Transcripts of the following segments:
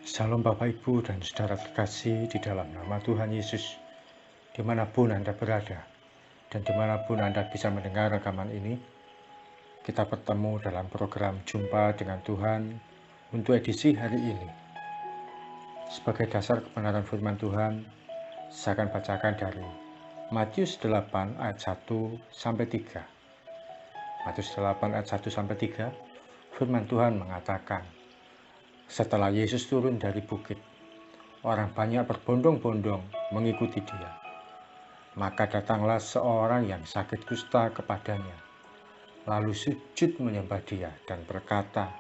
Salam Bapak Ibu dan saudara terkasih di dalam nama Tuhan Yesus, dimanapun Anda berada dan dimanapun Anda bisa mendengar rekaman ini. Kita bertemu dalam program Jumpa dengan Tuhan untuk edisi hari ini. Sebagai dasar kebenaran firman Tuhan, saya akan bacakan dari Matius 8 ayat 1 sampai 3. Matius 8 ayat 1 sampai 3, firman Tuhan mengatakan, setelah Yesus turun dari bukit, orang banyak berbondong-bondong mengikuti dia. Maka datanglah seorang yang sakit kusta kepadanya, lalu sujud menyembah dia dan berkata,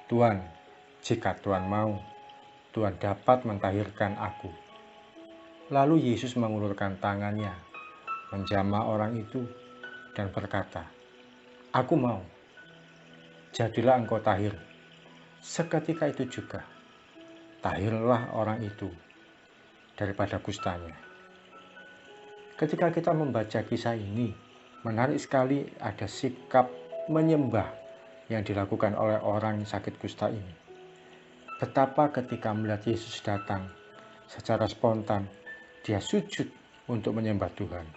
"Tuan, jika Tuan mau, Tuan dapat mentahirkan aku." Lalu Yesus mengulurkan tangannya, menjamah orang itu dan berkata, "Aku mau, jadilah engkau tahir." Seketika itu juga tahirlah orang itu daripada kustanya. Ketika kita membaca kisah ini, menarik sekali ada sikap menyembah yang dilakukan oleh orang sakit kusta ini. Betapa ketika melihat Yesus datang, secara spontan dia sujud untuk menyembah Tuhan.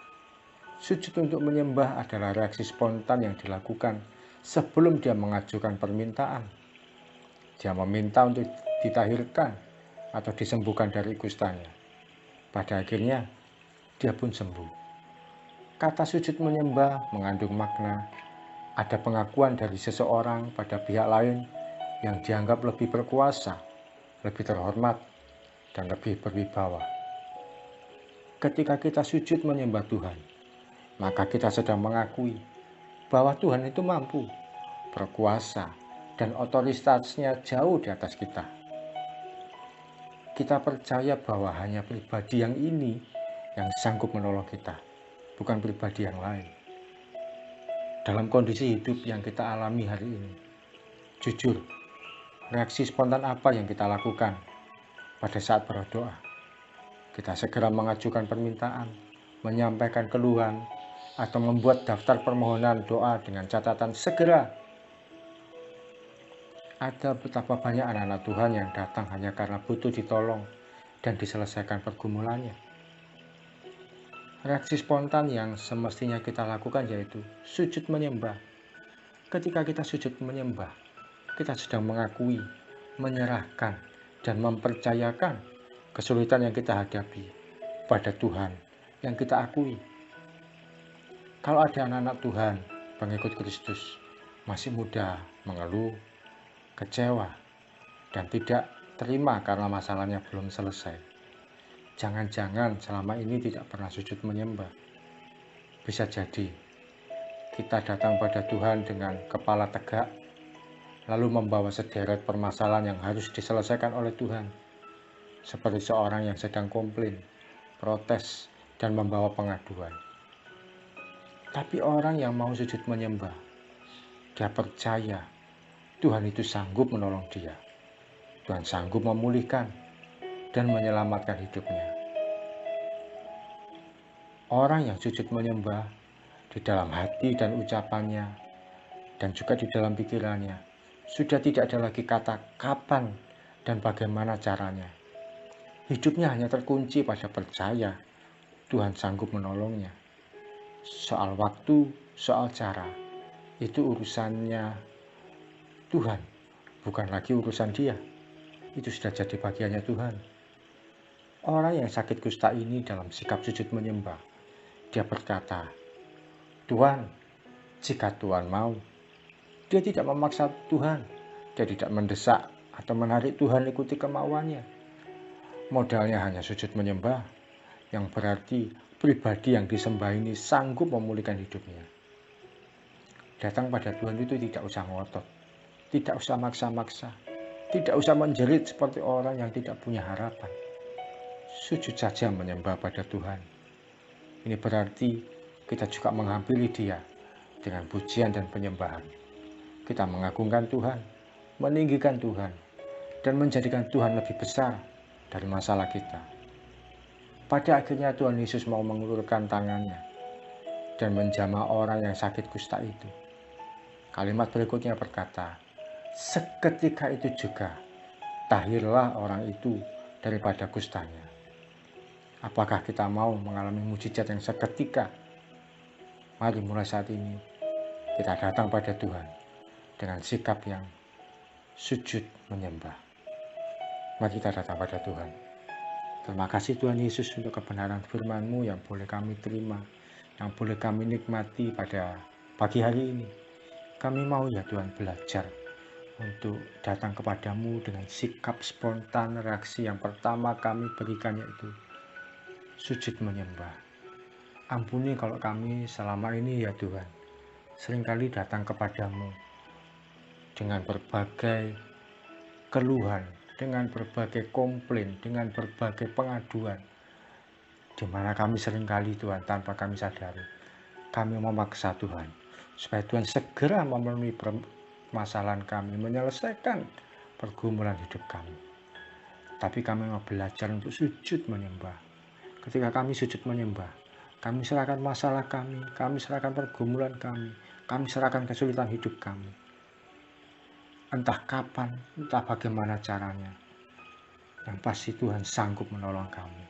Sujud untuk menyembah adalah reaksi spontan yang dilakukan sebelum dia mengajukan permintaan. Dia meminta untuk ditahirkan atau disembuhkan dari kustanya. Pada akhirnya dia pun sembuh. Kata sujud menyembah mengandung makna ada pengakuan dari seseorang pada pihak lain yang dianggap lebih berkuasa, lebih terhormat, dan lebih berwibawa. Ketika kita sujud menyembah Tuhan, maka kita sedang mengakui bahwa Tuhan itu mampu, berkuasa, dan otoritasnya jauh di atas kita. Kita percaya bahwa hanya pribadi yang ini yang sanggup menolong kita, bukan pribadi yang lain. Dalam kondisi hidup yang kita alami hari ini, jujur, reaksi spontan apa yang kita lakukan pada saat berdoa? Kita segera mengajukan permintaan, menyampaikan keluhan, atau membuat daftar permohonan doa dengan catatan segera. Ada betapa banyak anak-anak Tuhan yang datang hanya karena butuh ditolong dan diselesaikan pergumulannya. Reaksi spontan yang semestinya kita lakukan yaitu sujud menyembah. Ketika kita sujud menyembah, kita sedang mengakui, menyerahkan, dan mempercayakan kesulitan yang kita hadapi pada Tuhan yang kita akui. Kalau ada anak-anak Tuhan, pengikut Kristus, masih muda, mengeluh, kecewa, dan tidak terima karena masalahnya belum selesai, jangan-jangan selama ini tidak pernah sujud menyembah. Bisa jadi kita datang pada Tuhan dengan kepala tegak, lalu membawa sederet permasalahan yang harus diselesaikan oleh Tuhan, seperti seorang yang sedang komplain, protes, dan membawa pengaduan. Tapi orang yang mau sujud menyembah, dia percaya Tuhan itu sanggup menolong dia. Tuhan sanggup memulihkan dan menyelamatkan hidupnya. Orang yang sujud menyembah di dalam hati dan ucapannya, dan juga di dalam pikirannya, sudah tidak ada lagi kata kapan dan bagaimana caranya. Hidupnya hanya terkunci pada percaya Tuhan sanggup menolongnya. Soal waktu, soal cara, itu urusannya Tuhan, bukan lagi urusan dia. Itu sudah jadi bagiannya Tuhan. Orang yang sakit kusta ini dalam sikap sujud menyembah, dia berkata, "Tuhan, jika Tuhan mau." Dia tidak memaksa Tuhan, dia tidak mendesak atau menarik Tuhan ikuti kemauannya. Modalnya hanya sujud menyembah, yang berarti pribadi yang disembah ini sanggup memulihkan hidupnya. Datang pada Tuhan itu tidak usah ngotot, tidak usah maksa-maksa, tidak usah menjerit seperti orang yang tidak punya harapan. Sujud saja menyembah pada Tuhan. Ini berarti kita juga menghampiri Dia dengan pujian dan penyembahan. Kita mengagungkan Tuhan, meninggikan Tuhan, dan menjadikan Tuhan lebih besar dari masalah kita. Pada akhirnya Tuhan Yesus mau mengulurkan tangannya dan menjamah orang yang sakit kusta itu. Kalimat berikutnya berkata, seketika itu juga tahirlah orang itu daripada kustanya. Apakah kita mau mengalami mujizat yang seketika? Mari mulai saat ini kita datang pada Tuhan dengan sikap yang sujud menyembah. Mari kita datang pada Tuhan. Terima kasih Tuhan Yesus untuk kebenaran firman-Mu yang boleh kami terima, yang boleh kami nikmati pada pagi hari ini. Kami mau ya Tuhan belajar untuk datang kepadamu dengan sikap spontan. Reaksi yang pertama kami berikan yaitu sujud menyembah. Ampuni kalau kami selama ini ya Tuhan seringkali datang kepadamu dengan berbagai keluhan, dengan berbagai komplain, dengan berbagai pengaduan, di mana kami seringkali Tuhan tanpa kami sadari kami memaksa Tuhan supaya Tuhan segera memenuhi permasalahan kami, menyelesaikan pergumulan hidup kami. Tapi kami mau belajar untuk sujud menyembah. Ketika kami sujud menyembah, kami serahkan masalah kami serahkan pergumulan kami serahkan kesulitan hidup kami. Entah kapan, entah bagaimana caranya, yang pasti Tuhan sanggup menolong kami.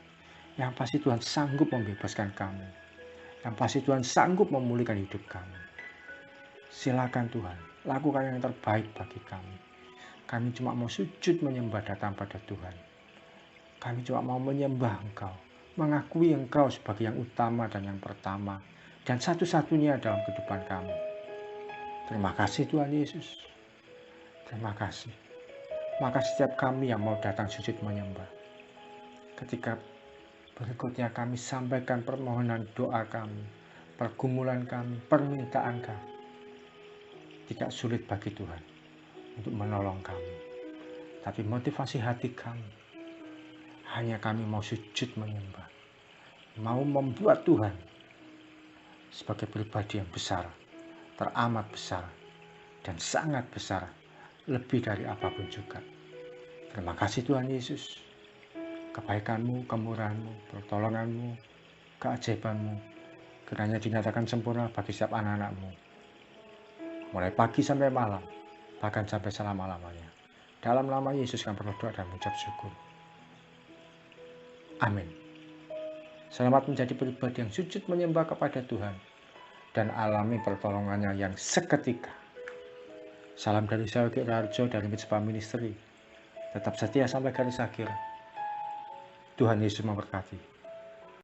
Yang pasti Tuhan sanggup membebaskan kami. Yang pasti Tuhan sanggup memulihkan hidup kami. Silakan Tuhan, lakukan yang terbaik bagi kami. Kami cuma mau sujud menyembah datang pada Tuhan. Kami cuma mau menyembah Engkau, mengakui Engkau sebagai yang utama dan yang pertama dan satu-satunya dalam kehidupan kami. Terima kasih Tuhan Yesus. Terima kasih. Maka setiap kami yang mau datang sujud menyembah, ketika berikutnya kami sampaikan permohonan doa kami, pergumulan kami, permintaan kami, tidak sulit bagi Tuhan untuk menolong kami. Tapi motivasi hati kami hanya kami mau sujud menyembah, mau membuat Tuhan sebagai pribadi yang besar, teramat besar, dan sangat besar, lebih dari apapun juga. Terima kasih Tuhan Yesus, kebaikan-Mu, kemurahan-Mu, pertolongan-Mu, keajaiban-Mu, kiranya dinyatakan sempurna bagi setiap anak-anak-Mu, mulai pagi sampai malam, bahkan sampai selama-lamanya. Dalam nama Yesus kami berdoa dan mengucap syukur. Amin. Selamat menjadi pribadi yang sujud menyembah kepada Tuhan dan alami pertolongannya yang seketika. Salam dari saya Yogi Rarjo dari Mitspa Ministry. Tetap setia sampai garis akhir. Tuhan Yesus memberkati.